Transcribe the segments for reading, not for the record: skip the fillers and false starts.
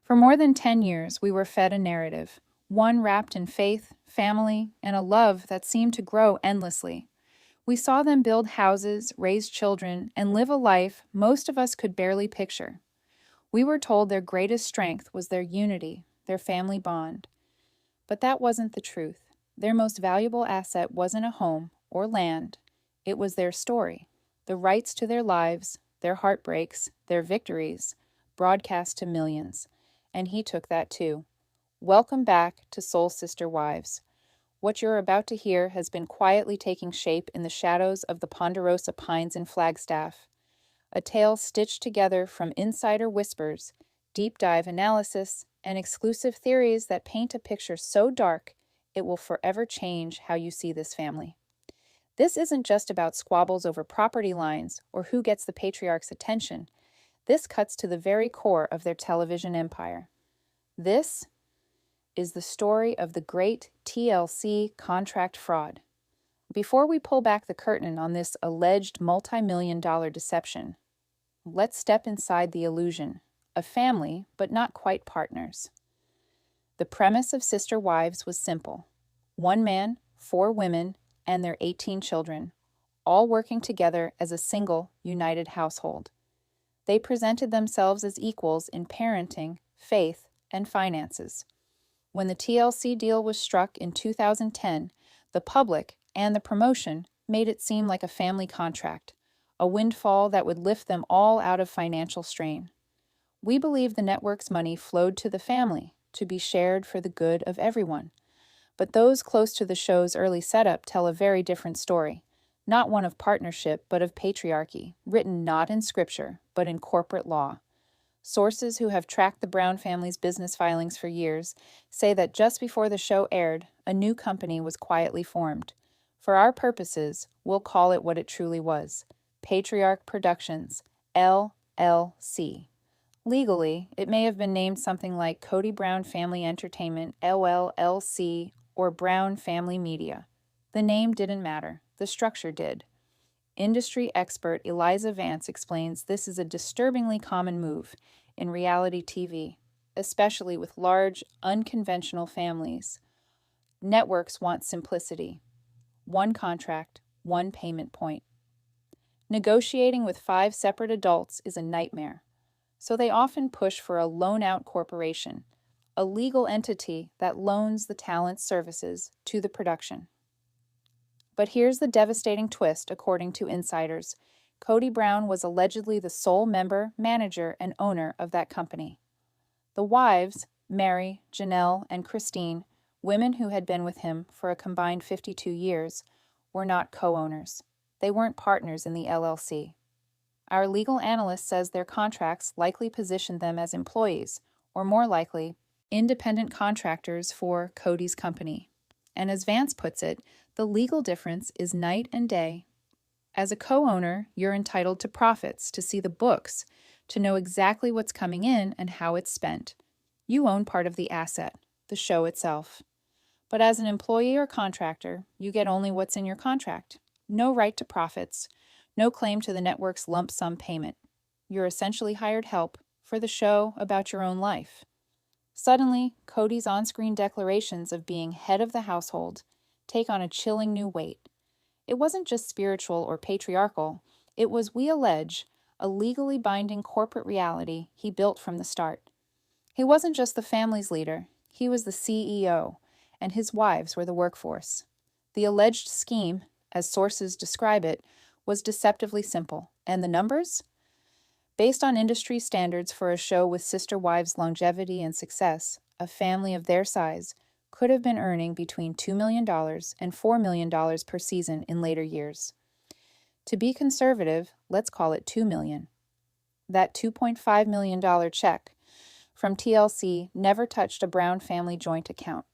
For more than 10 years, we were fed a narrative, one wrapped in faith, family, and a love that seemed to grow endlessly. We saw them build houses, raise children, and live a life most of us could barely picture. We were told their greatest strength was their unity, their family bond. But that wasn't the truth. Their most valuable asset wasn't a home or land. It was their story, the rights to their lives, their heartbreaks, their victories, broadcast to millions. And he took that too. Welcome back to Soul Sister Wives. What you're about to hear has been quietly taking shape in the shadows of the Ponderosa Pines in Flagstaff. A tale stitched together from insider whispers, deep dive analysis, and exclusive theories that paint a picture so dark it will forever change how you see this family. This isn't just about squabbles over property lines or who gets the patriarch's attention. This cuts to the very core of their television empire. This is the story of the great TLC contract fraud. Before we pull back the curtain on this alleged multi-million-dollar deception, let's step inside the illusion, a family, but not quite partners. The premise of Sister Wives was simple. One man, 4 women, and their 18 children, all working together as a single, united household. They presented themselves as equals in parenting, faith, and finances. When the TLC deal was struck in 2010, the public and the promotion made it seem like a family contract, a windfall that would lift them all out of financial strain. We believe the network's money flowed to the family to be shared for the good of everyone. But those close to the show's early setup tell a very different story, not one of partnership, but of patriarchy, written not in scripture, but in corporate law. Sources who have tracked the Brown family's business filings for years say that just before the show aired, a new company was quietly formed. For our purposes, we'll call it what it truly was: Patriarch Productions, LLC. Legally, it may have been named something like Kody Brown Family Entertainment, LLC, or Brown Family Media. The name didn't matter. The structure did. Industry expert Eliza Vance explains this is a disturbingly common move in reality TV, especially with large, unconventional families. Networks want simplicity. One contract, one payment point. Negotiating with 5 separate adults is a nightmare, so they often push for a loan-out corporation, a legal entity that loans the talent services to the production. But here's the devastating twist, according to insiders. Kody Brown was allegedly the sole member, manager, and owner of that company. The wives, Meri, Janelle, and Christine, women who had been with him for a combined 52 years, were not co-owners. They weren't partners in the LLC. Our legal analyst says their contracts likely positioned them as employees, or more likely, independent contractors for Kody's company. And as Vance puts it, the legal difference is night and day. As a co-owner, you're entitled to profits, to see the books, to know exactly what's coming in and how it's spent. You own part of the asset, the show itself. But as an employee or contractor, you get only what's in your contract. No right to profits, no claim to the network's lump sum payment. You're essentially hired help for the show about your own life. Suddenly, Kody's on-screen declarations of being head of the household take on a chilling new weight. It wasn't just spiritual or patriarchal, it was, we allege, a legally binding corporate reality he built from the start. He wasn't just the family's leader, he was the CEO, and his wives were the workforce. The alleged scheme, as sources describe it, was deceptively simple. And the numbers? Based on industry standards for a show with Sister Wives' longevity and success, a family of their size could have been earning between $2 million and $4 million per season in later years. To be conservative, let's call it $2 million. That $2.5 million check from TLC never touched a Brown family joint account.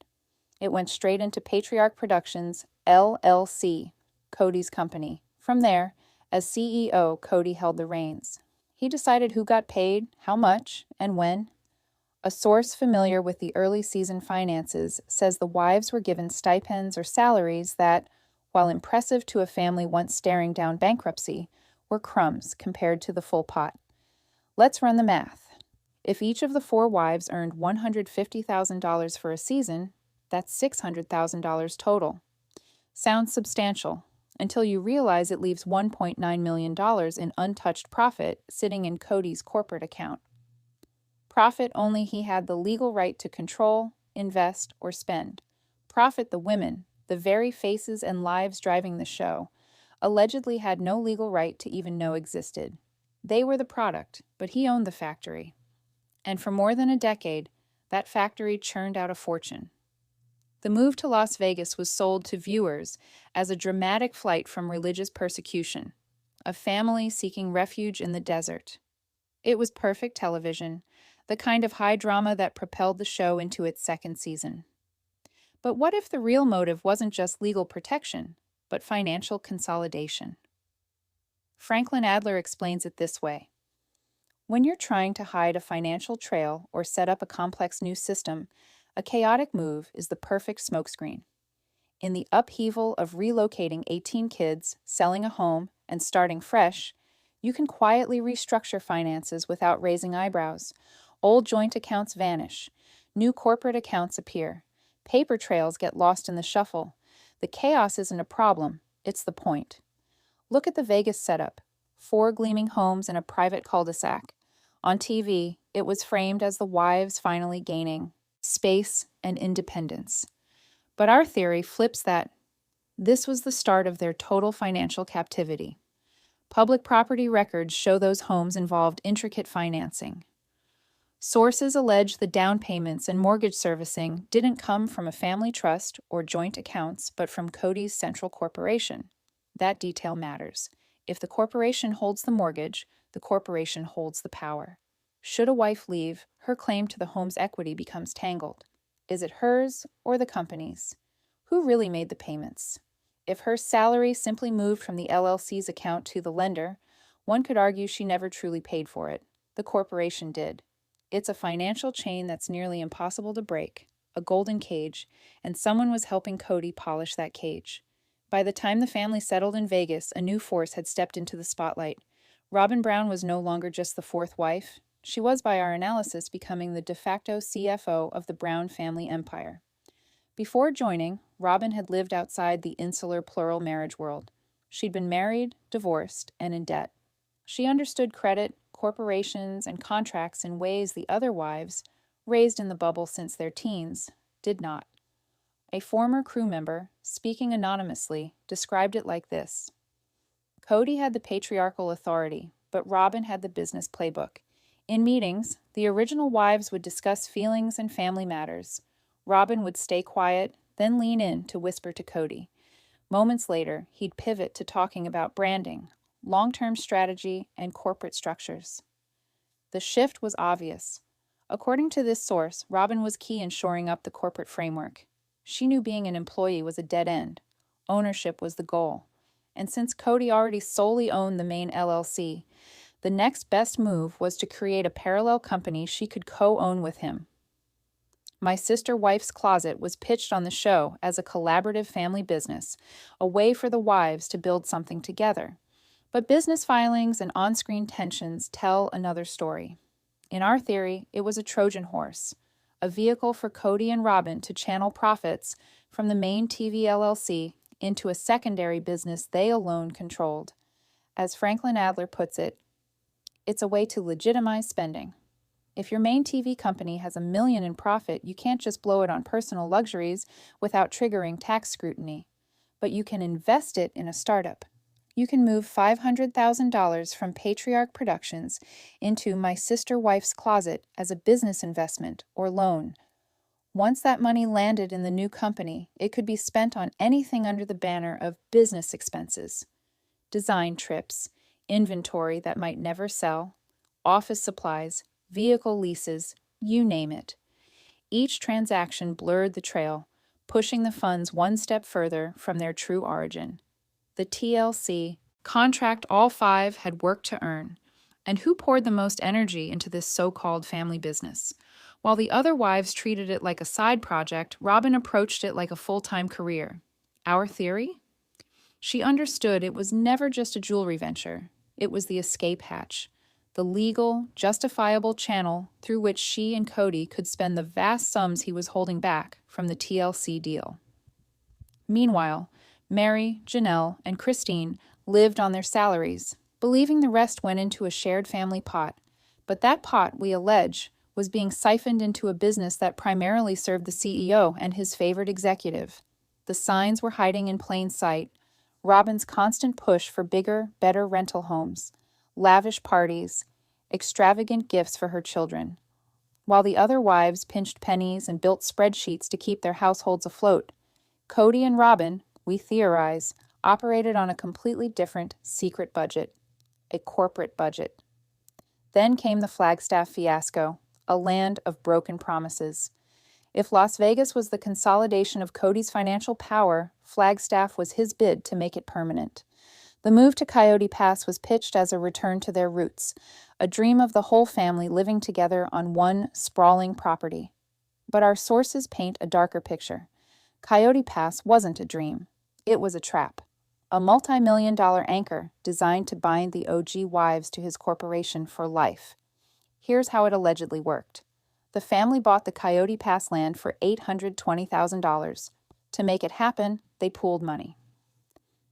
It went straight into Patriarch Productions, LLC, Kody's company. From there, as CEO, Kody held the reins. He decided who got paid, how much, and when. A source familiar with the early season finances says the wives were given stipends or salaries that, while impressive to a family once staring down bankruptcy, were crumbs compared to the full pot. Let's run the math. If each of the four wives earned $150,000 for a season, that's $600,000 total. Sounds substantial, until you realize it leaves $1.9 million in untouched profit sitting in Kody's corporate account. Profit only he had the legal right to control, invest, or spend. Profit the women, the very faces and lives driving the show, allegedly had no legal right to even know existed. They were the product, but he owned the factory. And for more than a decade, that factory churned out a fortune. The move to Las Vegas was sold to viewers as a dramatic flight from religious persecution, a family seeking refuge in the desert. It was perfect television, the kind of high drama that propelled the show into its second season. But what if the real motive wasn't just legal protection, but financial consolidation? Franklin Adler explains it this way. When you're trying to hide a financial trail or set up a complex new system, a chaotic move is the perfect smokescreen. In the upheaval of relocating 18 kids, selling a home, and starting fresh, you can quietly restructure finances without raising eyebrows. Old joint accounts vanish. New corporate accounts appear. Paper trails get lost in the shuffle. The chaos isn't a problem, it's the point. Look at the Vegas setup. 4 gleaming homes in a private cul-de-sac. On TV, it was framed as the wives finally gaining space and independence. But our theory flips that. This was the start of their total financial captivity. Public property records show those homes involved intricate financing. Sources allege the down payments and mortgage servicing didn't come from a family trust or joint accounts, but from Kody's central corporation. That detail matters. If the corporation holds the mortgage, the corporation holds the power. Should a wife leave, her claim to the home's equity becomes tangled. Is it hers or the company's? Who really made the payments? If her salary simply moved from the LLC's account to the lender, one could argue she never truly paid for it. The corporation did. It's a financial chain that's nearly impossible to break, a golden cage, and someone was helping Kody polish that cage. By the time the family settled in Vegas, a new force had stepped into the spotlight. Robyn Brown was no longer just the fourth wife. She was, by our analysis, becoming the de facto CFO of the Brown family empire. Before joining, Robyn had lived outside the insular plural marriage world. She'd been married, divorced, and in debt. She understood credit, corporations, and contracts in ways the other wives, raised in the bubble since their teens, did not. A former crew member, speaking anonymously, described it like this. Kody had the patriarchal authority, but Robyn had the business playbook. In meetings, the original wives would discuss feelings and family matters. Robyn would stay quiet, then lean in to whisper to Kody. Moments later, he'd pivot to talking about branding, long-term strategy, and corporate structures. The shift was obvious. According to this source, Robyn was key in shoring up the corporate framework. She knew being an employee was a dead end. Ownership was the goal. And since Kody already solely owned the main LLC, the next best move was to create a parallel company she could co-own with him. My Sister Wife's Closet was pitched on the show as a collaborative family business, a way for the wives to build something together. But business filings and on-screen tensions tell another story. In our theory, it was a Trojan horse, a vehicle for Kody and Robyn to channel profits from the main TV LLC into a secondary business they alone controlled. As Franklin Adler puts it, it's a way to legitimize spending. If your main TV company has $1 million in profit, you can't just blow it on personal luxuries without triggering tax scrutiny. But you can invest it in a startup. You can move $500,000 from Patriarch Productions into My Sister Wife's Closet as a business investment or loan. Once that money landed in the new company, it could be spent on anything under the banner of business expenses. Design trips, inventory that might never sell, office supplies, vehicle leases, you name it. Each transaction blurred the trail, pushing the funds one step further from their true origin. The TLC contract all 5 had work to earn. And who poured the most energy into this so-called family business? While the other wives treated it like a side project, Robyn approached it like a full-time career. Our theory? She understood it was never just a jewelry venture. It was the escape hatch, the legal, justifiable channel through which she and Kody could spend the vast sums he was holding back from the TLC deal. Meanwhile, Meri, Janelle, and Christine lived on their salaries, believing the rest went into a shared family pot. But that pot, we allege, was being siphoned into a business that primarily served the CEO and his favored executive. The signs were hiding in plain sight. Robyn's constant push for bigger, better rental homes, lavish parties, extravagant gifts for her children. While the other wives pinched pennies and built spreadsheets to keep their households afloat, Kody and Robyn, we theorize, operated on a completely different secret budget, a corporate budget. Then came the Flagstaff fiasco, a land of broken promises. If Las Vegas was the consolidation of Kody's financial power, Flagstaff was his bid to make it permanent. The move to Coyote Pass was pitched as a return to their roots, a dream of the whole family living together on one sprawling property. But our sources paint a darker picture. Coyote Pass wasn't a dream. It was a trap. A multi-million-dollar anchor designed to bind the OG wives to his corporation for life. Here's how it allegedly worked. The family bought the Coyote Pass land for $820,000. To make it happen, they pooled money.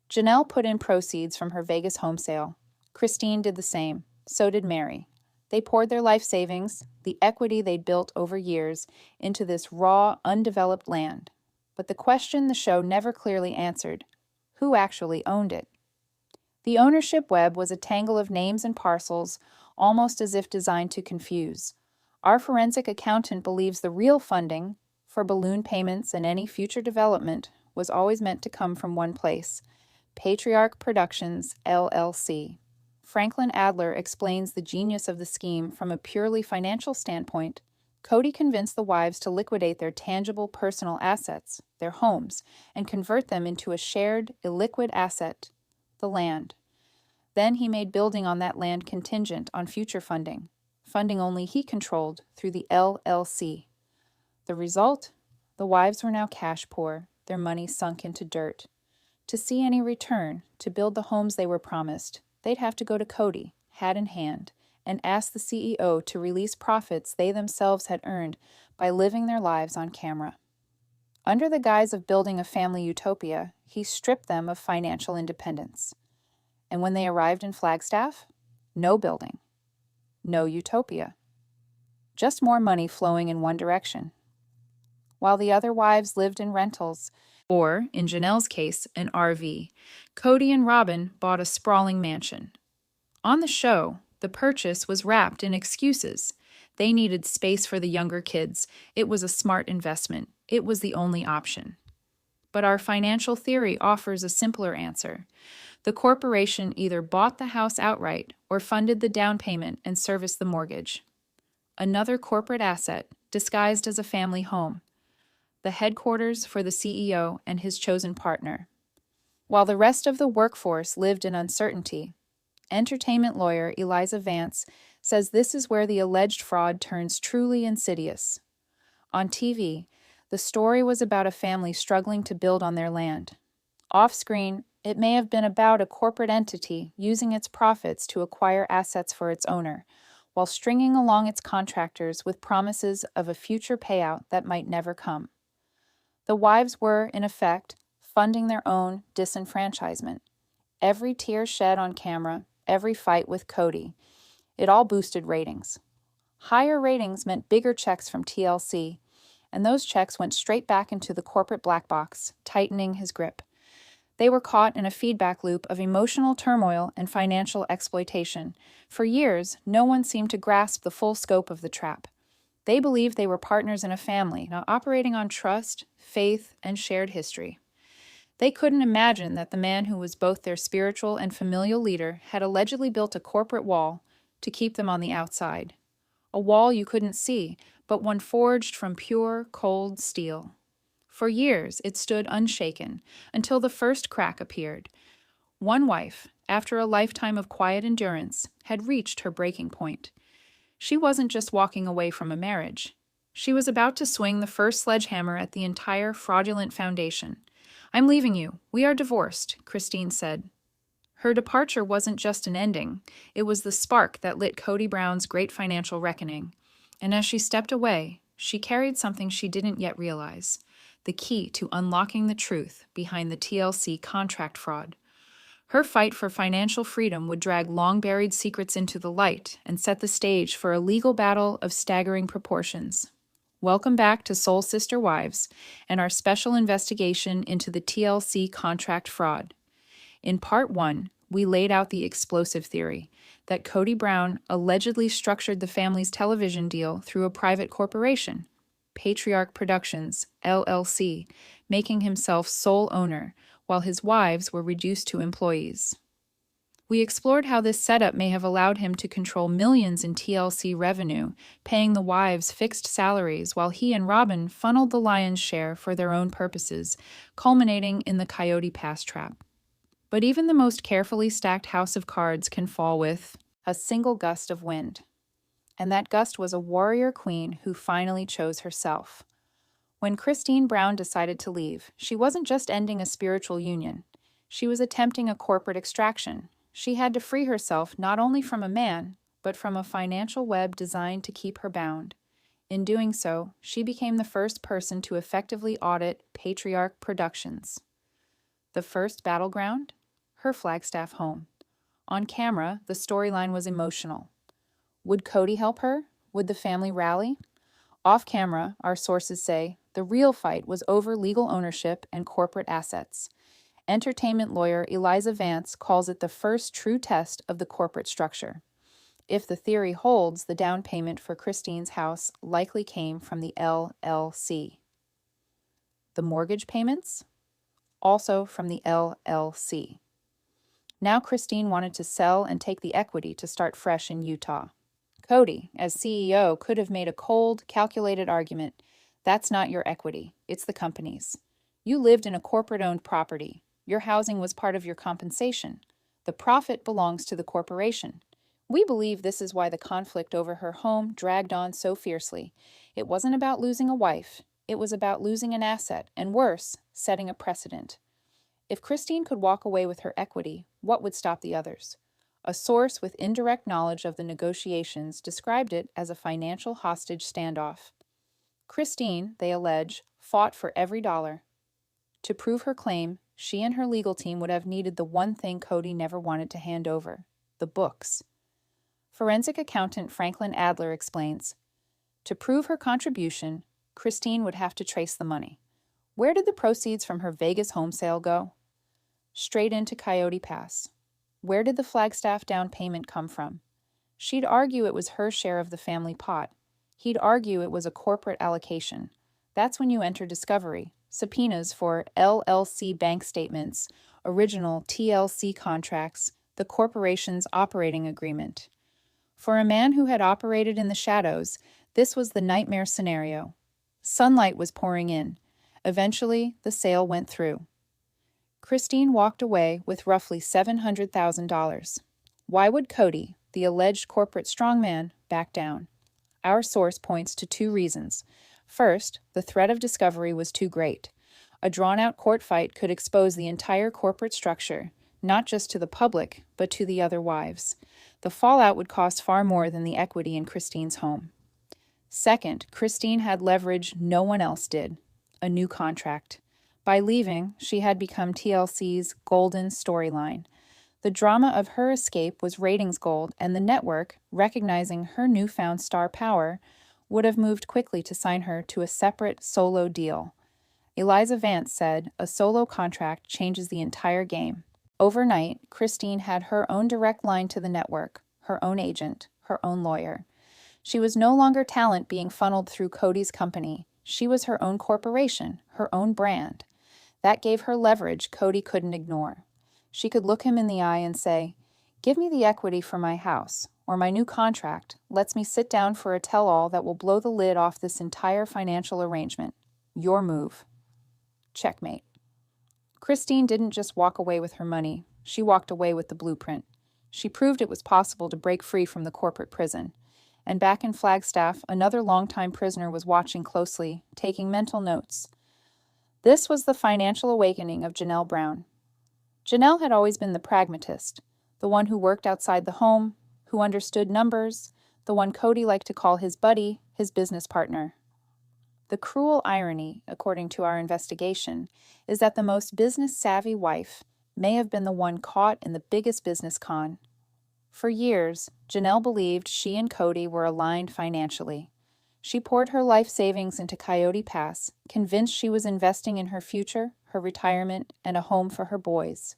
Janelle put in proceeds from her Vegas home sale. Christine did the same. So did Meri. They poured their life savings, the equity they'd built over years, into this raw, undeveloped land. But the question the show never clearly answered: who actually owned it? The ownership web was a tangle of names and parcels, almost as if designed to confuse. Our forensic accountant believes the real funding, for balloon payments and any future development, was always meant to come from one place: Patriarch Productions, LLC. Franklin Adler explains the genius of the scheme from a purely financial standpoint. Kody convinced the wives to liquidate their tangible personal assets, their homes, and convert them into a shared, illiquid asset, the land. Then he made building on that land contingent on future funding only he controlled through the LLC. The result? The wives were now cash poor, their money sunk into dirt. To see any return, to build the homes they were promised, they'd have to go to Kody, hat in hand, and ask the CEO to release profits they themselves had earned by living their lives on camera. Under the guise of building a family utopia, he stripped them of financial independence. And when they arrived in Flagstaff, no building, no utopia. Just more money flowing in one direction. While the other wives lived in rentals, or, in Janelle's case, an RV, Kody and Robyn bought a sprawling mansion. On the show, the purchase was wrapped in excuses. They needed space for the younger kids. It was a smart investment. It was the only option. But our financial theory offers a simpler answer. The corporation either bought the house outright or funded the down payment and serviced the mortgage. Another corporate asset, disguised as a family home. The headquarters for the CEO and his chosen partner. While the rest of the workforce lived in uncertainty, entertainment lawyer Eliza Vance says this is where the alleged fraud turns truly insidious. On TV, the story was about a family struggling to build on their land. Off-screen, it may have been about a corporate entity using its profits to acquire assets for its owner, while stringing along its contractors with promises of a future payout that might never come. The wives were, in effect, funding their own disenfranchisement. Every tear shed on camera, every fight with Kody, it all boosted ratings. Higher ratings meant bigger checks from TLC, and those checks went straight back into the corporate black box, tightening his grip. They were caught in a feedback loop of emotional turmoil and financial exploitation. For years, no one seemed to grasp the full scope of the trap. They believed they were partners in a family, not operating on trust, faith, and shared history. They couldn't imagine that the man who was both their spiritual and familial leader had allegedly built a corporate wall to keep them on the outside. A wall you couldn't see, but one forged from pure, cold steel. For years, it stood unshaken, until the first crack appeared. One wife, after a lifetime of quiet endurance, had reached her breaking point. She wasn't just walking away from a marriage. She was about to swing the first sledgehammer at the entire fraudulent foundation. "I'm leaving you. We are divorced," Christine said. Her departure wasn't just an ending, it was the spark that lit Kody Brown's great financial reckoning. And as she stepped away, she carried something she didn't yet realize, the key to unlocking the truth behind the TLC contract fraud. Her fight for financial freedom would drag long-buried secrets into the light and set the stage for a legal battle of staggering proportions. Welcome back to Soul Sister Wives and our special investigation into the TLC contract fraud. In Part 1, we laid out the explosive theory that Kody Brown allegedly structured the family's television deal through a private corporation, Patriarch Productions, LLC, making himself sole owner, while his wives were reduced to employees. We explored how this setup may have allowed him to control millions in TLC revenue, paying the wives fixed salaries while he and Robyn funneled the lion's share for their own purposes, culminating in the Coyote Pass trap. But even the most carefully stacked house of cards can fall with a single gust of wind. And that gust was a warrior queen who finally chose herself. When Kody Brown decided to leave, she wasn't just ending a spiritual union. She was attempting a corporate extraction. She had to free herself not only from a man, but from a financial web designed to keep her bound. In doing so, she became the first person to effectively audit Patriarch Productions. The first battleground? Her Flagstaff home. On camera, the storyline was emotional. Would Kody help her? Would the family rally? Off camera, our sources say, the real fight was over legal ownership and corporate assets. Entertainment lawyer Eliza Vance calls it the first true test of the corporate structure. If the theory holds, the down payment for Kody's house likely came from the LLC. The mortgage payments? Also from the LLC. Now Kody wanted to sell and take the equity to start fresh in Utah. Kody, as CEO, could have made a cold, calculated argument. That's not your equity, it's the company's. You lived in a corporate-owned property. Your housing was part of your compensation. The profit belongs to the corporation. We believe this is why the conflict over her home dragged on so fiercely. It wasn't about losing a wife. It was about losing an asset, and worse, setting a precedent. If Kody could walk away with her equity, what would stop the others? A source with indirect knowledge of the negotiations described it as a financial hostage standoff. Kody, they allege, fought for every dollar. To prove her claim, she and her legal team would have needed the one thing Kody never wanted to hand over, the books. Forensic accountant Franklin Adler explains, to prove her contribution, Kody would have to trace the money. Where did the proceeds from her Vegas home sale go? Straight into Coyote Pass. Where did the Flagstaff down payment come from? She'd argue it was her share of the family pot. He'd argue it was a corporate allocation. That's when you enter discovery, subpoenas for LLC bank statements, original TLC contracts, the corporation's operating agreement. For a man who had operated in the shadows, this was the nightmare scenario. Sunlight was pouring in. Eventually, the sale went through. Kody walked away with roughly $700,000. Why would Kody, the alleged corporate strongman, back down? Our source points to two reasons. First, the threat of discovery was too great. A drawn-out court fight could expose the entire corporate structure, not just to the public, but to the other wives. The fallout would cost far more than the equity in Kody's home. Second, Kody had leverage no one else did, a new contract. By leaving, she had become TLC's golden storyline. The drama of her escape was ratings gold, and the network, recognizing her newfound star power, would have moved quickly to sign her to a separate solo deal. Eliza Vance said, a solo contract changes the entire game. Overnight, Kody had her own direct line to the network, her own agent, her own lawyer. She was no longer talent being funneled through Kody's company. She was her own corporation, her own brand. That gave her leverage Kody couldn't ignore. She could look him in the eye and say, give me the equity for my house, or my new contract lets me sit down for a tell-all that will blow the lid off this entire financial arrangement. Your move. Checkmate. Kody didn't just walk away with her money. She walked away with the blueprint. She proved it was possible to break free from the corporate prison. And back in Flagstaff, another longtime prisoner was watching closely, taking mental notes. This was the financial awakening of Janelle Brown. Janelle had always been the pragmatist, the one who worked outside the home, who understood numbers, the one Kody liked to call his buddy, his business partner. The cruel irony, according to our investigation, is that the most business-savvy wife may have been the one caught in the biggest business con. For years, Janelle believed she and Kody were aligned financially. She poured her life savings into Coyote Pass, convinced she was investing in her future, her retirement, and a home for her boys.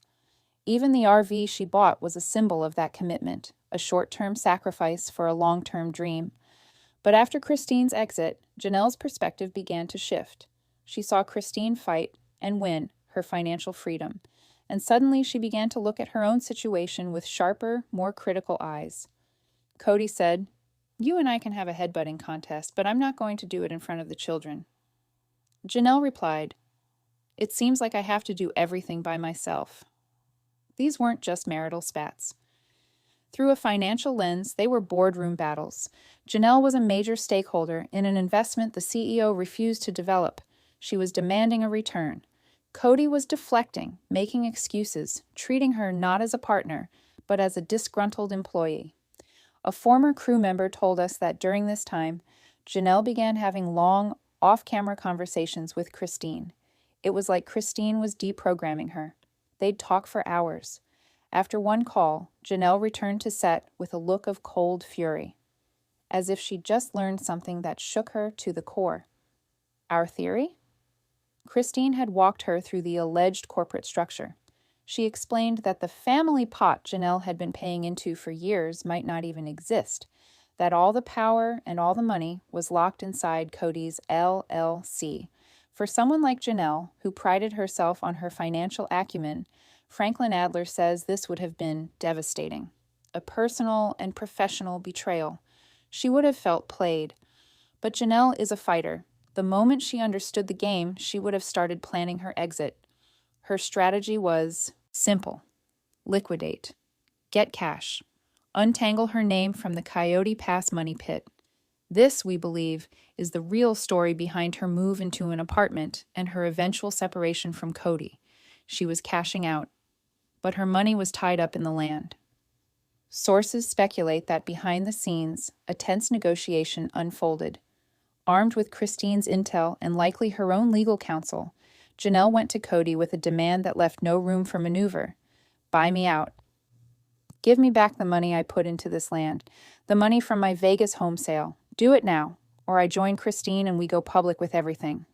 Even the RV she bought was a symbol of that commitment, a short-term sacrifice for a long-term dream. But after Christine's exit, Janelle's perspective began to shift. She saw Christine fight and win her financial freedom, and suddenly she began to look at her own situation with sharper, more critical eyes. Kody said, "You and I can have a headbutting contest, but I'm not going to do it in front of the children." Janelle replied, "It seems like I have to do everything by myself." These weren't just marital spats. Through a financial lens, they were boardroom battles. Janelle was a major stakeholder in an investment the CEO refused to develop. She was demanding a return. Kody was deflecting, making excuses, treating her not as a partner, but as a disgruntled employee. A former crew member told us that during this time, Janelle began having long, off-camera conversations with Christine. It was like Christine was deprogramming her. They'd talk for hours. After one call, Janelle returned to set with a look of cold fury, as if she'd just learned something that shook her to the core. Our theory? Christine had walked her through the alleged corporate structure. She explained that the family pot Janelle had been paying into for years might not even exist, that all the power and all the money was locked inside Kody's LLC. For someone like Janelle, who prided herself on her financial acumen, Franklin Adler says this would have been devastating. A personal and professional betrayal. She would have felt played. But Janelle is a fighter. The moment she understood the game, she would have started planning her exit. Her strategy was simple. Liquidate. Get cash. Untangle her name from the Coyote Pass money pit. This, we believe, is the real story behind her move into an apartment and her eventual separation from Kody. She was cashing out, but her money was tied up in the land. Sources speculate that behind the scenes, a tense negotiation unfolded. Armed with Christine's intel and likely her own legal counsel, Janelle went to Kody with a demand that left no room for maneuver. Buy me out. Give me back the money I put into this land, the money from my Vegas home sale. Do it now, or I join Christine and we go public with everything.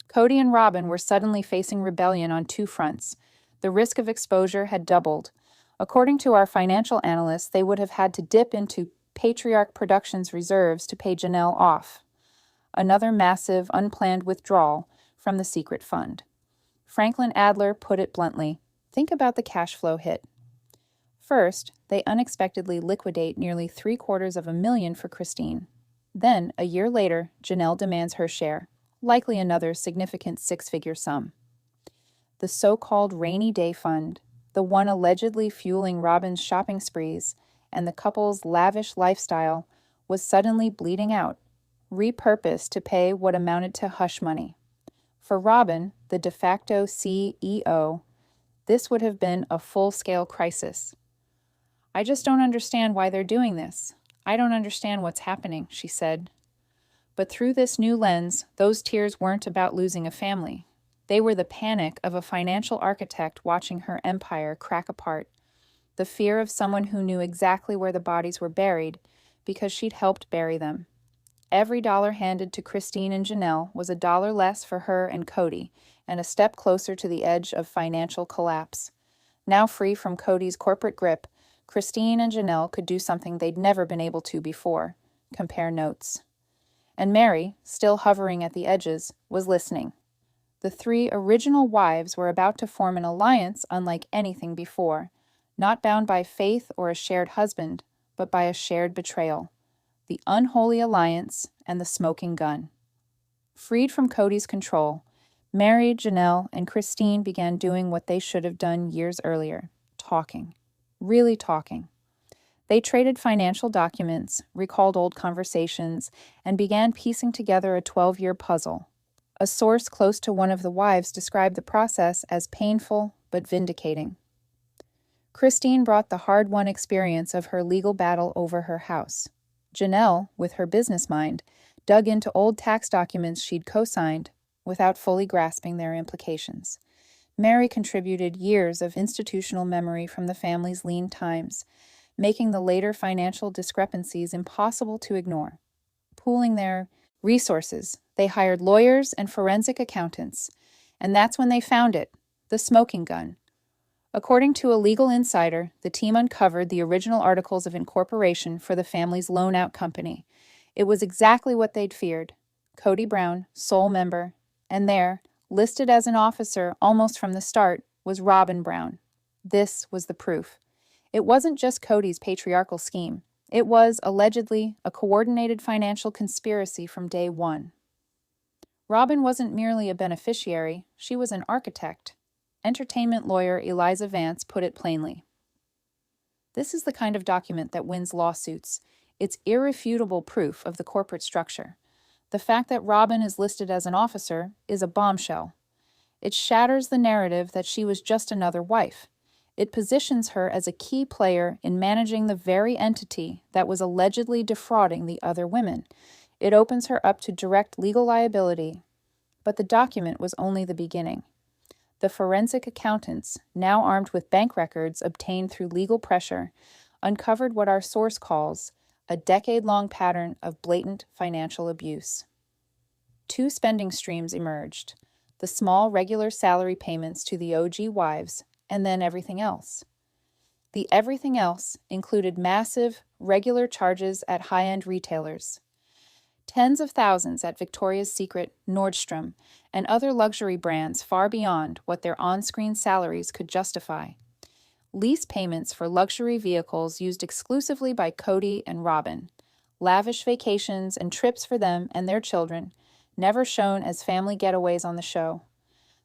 Kody and Robyn were suddenly facing rebellion on two fronts. The risk of exposure had doubled. According to our financial analysts, they would have had to dip into Patriarch Productions reserves to pay Janelle off. Another massive, unplanned withdrawal from the secret fund. Franklin Adler put it bluntly, think about the cash flow hit. First, they unexpectedly liquidate nearly $750,000 for Christine. Then, a year later, Janelle demands her share, likely another significant six-figure sum. The so-called rainy day fund, the one allegedly fueling Robyn's shopping sprees and the couple's lavish lifestyle, was suddenly bleeding out, repurposed to pay what amounted to hush money. For Robyn, the de facto CEO, this would have been a full-scale crisis. "I just don't understand why they're doing this. I don't understand what's happening," she said. But through this new lens, those tears weren't about losing a family. They were the panic of a financial architect watching her empire crack apart, the fear of someone who knew exactly where the bodies were buried because she'd helped bury them. Every dollar handed to Christine and Janelle was a dollar less for her and Kody, and a step closer to the edge of financial collapse. Now free from Kody's corporate grip, Christine and Janelle could do something they'd never been able to before: compare notes. And Meri, still hovering at the edges, was listening. The three original wives were about to form an alliance unlike anything before, not bound by faith or a shared husband, but by a shared betrayal. The unholy alliance and the smoking gun. Freed from Kody's control, Meri, Janelle, and Christine began doing what they should have done years earlier: talking. Really talking. They traded financial documents, recalled old conversations, and began piecing together a 12-year puzzle. A source close to one of the wives described the process as painful but vindicating. Christine brought the hard-won experience of her legal battle over her house. Janelle, with her business mind, dug into old tax documents she'd co-signed without fully grasping their implications. Meri contributed years of institutional memory from the family's lean times, making the later financial discrepancies impossible to ignore. Pooling their resources, they hired lawyers and forensic accountants, and that's when they found it, the smoking gun. According to a legal insider, the team uncovered the original articles of incorporation for the family's loan-out company. It was exactly what they'd feared. Kody Brown, sole member, and there, listed as an officer almost from the start, was Robyn Brown. This was the proof. It wasn't just Kody's patriarchal scheme. It was, allegedly, a coordinated financial conspiracy from day one. Robyn wasn't merely a beneficiary, she was an architect. Entertainment lawyer Eliza Vance put it plainly. This is the kind of document that wins lawsuits. It's irrefutable proof of the corporate structure. The fact that Robyn is listed as an officer is a bombshell. It shatters the narrative that she was just another wife. It positions her as a key player in managing the very entity that was allegedly defrauding the other women. It opens her up to direct legal liability. But the document was only the beginning. The forensic accountants, now armed with bank records obtained through legal pressure, uncovered what our source calls a decade-long pattern of blatant financial abuse. Two spending streams emerged: the small regular salary payments to the OG wives, and then everything else. The everything else included massive, regular charges at high-end retailers. Tens of thousands at Victoria's Secret, Nordstrom, and other luxury brands far beyond what their on-screen salaries could justify. Lease payments for luxury vehicles used exclusively by Kody and Robyn. Lavish vacations and trips for them and their children, never shown as family getaways on the show.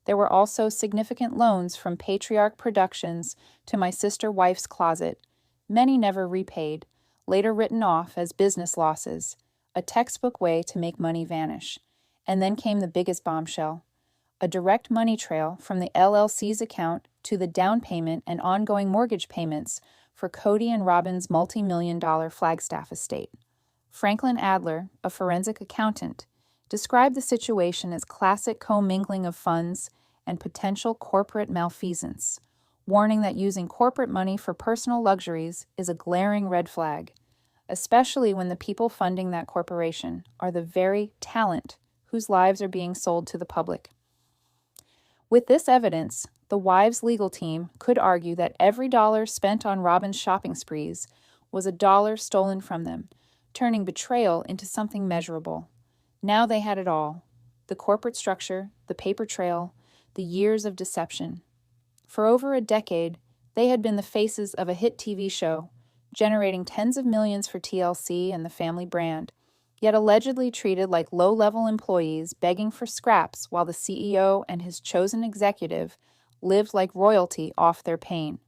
There were also significant loans from Patriarch Productions to My Sister Wife's Closet, many never repaid, later written off as business losses, a textbook way to make money vanish. And then came the biggest bombshell: a direct money trail from the LLC's account to the down payment and ongoing mortgage payments for Kody and Robyn's multi-million-dollar Flagstaff estate. Franklin Adler, a forensic accountant, described the situation as classic commingling of funds and potential corporate malfeasance, warning that using corporate money for personal luxuries is a glaring red flag, especially when the people funding that corporation are the very talent whose lives are being sold to the public. With this evidence, the wives' legal team could argue that every dollar spent on Robyn's shopping sprees was a dollar stolen from them, turning betrayal into something measurable. Now they had it all: the corporate structure, the paper trail, the years of deception. For over a decade, they had been the faces of a hit TV show, generating tens of millions for TLC and the family brand, yet allegedly treated like low-level employees begging for scraps while the CEO and his chosen executive lived like royalty off their pain.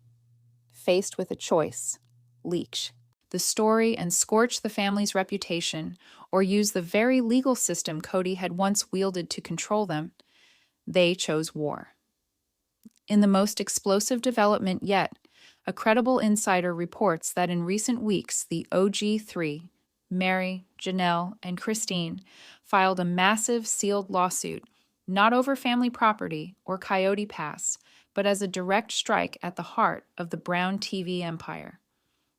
Faced with a choice: leak the story and scorch the family's reputation, or use the very legal system Kody had once wielded to control them, they chose war. In the most explosive development yet, a credible insider reports that in recent weeks the OG3, Meri, Janelle, and Christine, filed a massive sealed lawsuit, not over family property or Coyote Pass, but as a direct strike at the heart of the Brown TV empire.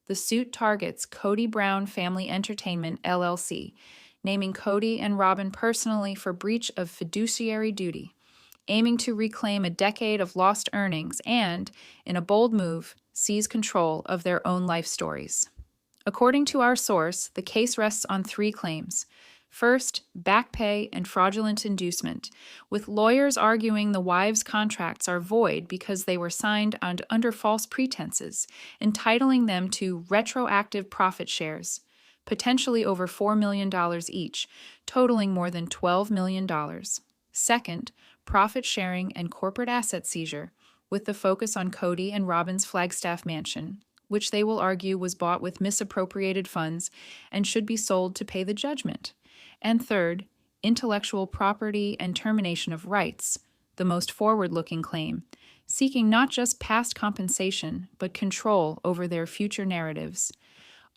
The suit targets Kody Brown Family Entertainment, LLC, naming Kody and Robyn personally for breach of fiduciary duty, aiming to reclaim a decade of lost earnings and, in a bold move, seize control of their own life stories. According to our source, the case rests on 3 claims. First, back pay and fraudulent inducement, with lawyers arguing the wives' contracts are void because they were signed under false pretenses, entitling them to retroactive profit shares, potentially over $4 million each, totaling more than $12 million. Second, profit sharing and corporate asset seizure, with the focus on Kody and Robyn's Flagstaff mansion, which they will argue was bought with misappropriated funds and should be sold to pay the judgment. And third, intellectual property and termination of rights, the most forward-looking claim, seeking not just past compensation, but control over their future narratives.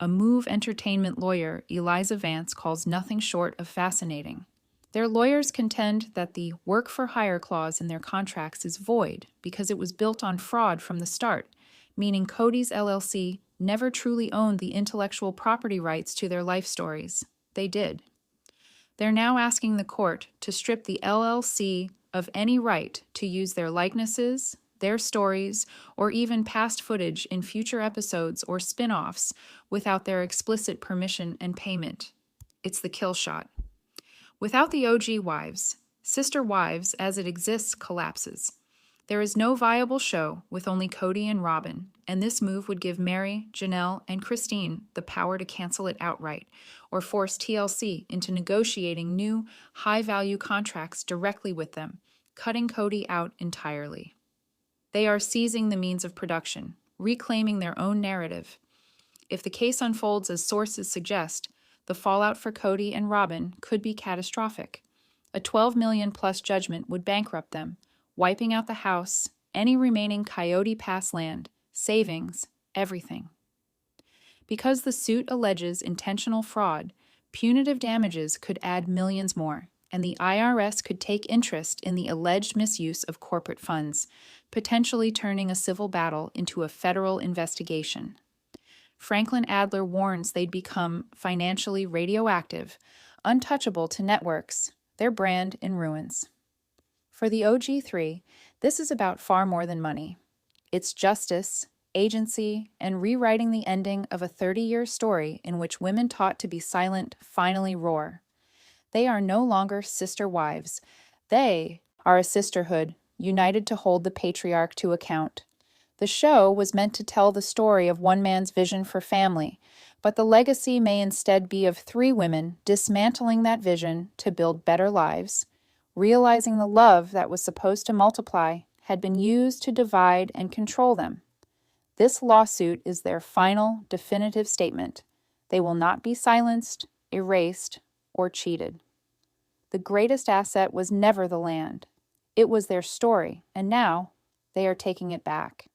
A Move Entertainment lawyer, Eliza Vance, calls nothing short of fascinating. Their lawyers contend that the work-for-hire clause in their contracts is void because it was built on fraud from the start, meaning Kody's LLC never truly owned the intellectual property rights to their life stories. They did. They're now asking the court to strip the LLC of any right to use their likenesses, their stories, or even past footage in future episodes or spin-offs without their explicit permission and payment. It's the kill shot. Without the OG wives, Sister Wives as it exists collapses. There is no viable show with only Kody and Robyn, and this move would give Meri, Janelle, and Christine the power to cancel it outright or force TLC into negotiating new, high-value contracts directly with them, cutting Kody out entirely. They are seizing the means of production, reclaiming their own narrative. If the case unfolds as sources suggest, the fallout for Kody and Robyn could be catastrophic. A $12 million plus judgment would bankrupt them, wiping out the house, any remaining Coyote Pass land, savings, everything. Because the suit alleges intentional fraud, punitive damages could add millions more, and the IRS could take interest in the alleged misuse of corporate funds, potentially turning a civil battle into a federal investigation. Franklin Adler warns they'd become financially radioactive, untouchable to networks, their brand in ruins. For the OG3, this is about far more than money. It's justice, agency, and rewriting the ending of a 30-year story in which women taught to be silent finally roar. They are no longer sister wives. They are a sisterhood, united to hold the patriarch to account. The show was meant to tell the story of one man's vision for family, but the legacy may instead be of 3 women dismantling that vision to build better lives, realizing the love that was supposed to multiply had been used to divide and control them. This lawsuit is their final, definitive statement. They will not be silenced, erased, or cheated. The greatest asset was never the land. It was their story, and now they are taking it back.